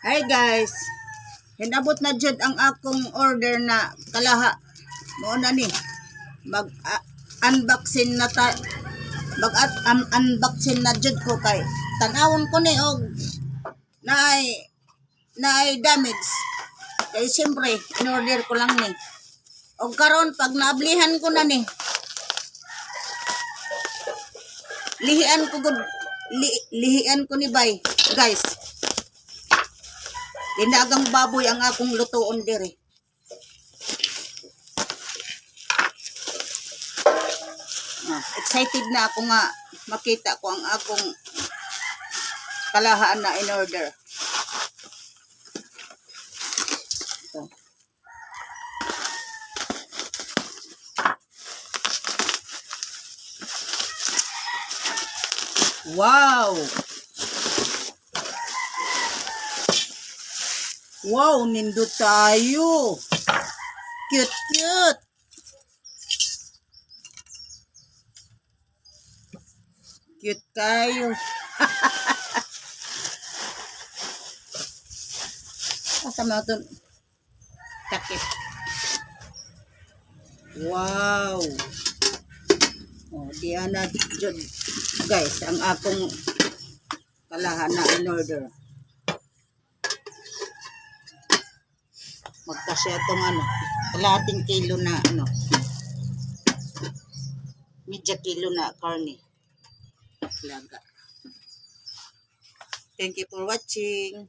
Hi guys, hinabot na jud ang akong order na kalaha. Mao na ni unboxing na ta unboxing na jud ko kay tanawon ko ni og naay damage. Kay siyempre in order ko lang ni. Og karon pag naablihan ko na ni. Lihian ko ni bay, guys. Dinagang baboy ang akong lutoon dire. Excited na ako nga makita ko ang akong kalahaan na in order. Ito. Wow! Wow, nindot tayo. Cute, cute. Cute tayo. Kasama ito. Takip. Wow. Oh, diyan na dyan. Guys, ang akong kalahan na in order. Magkasya itong kalahating kilo na media kilo na karne. Laga. Thank you for watching.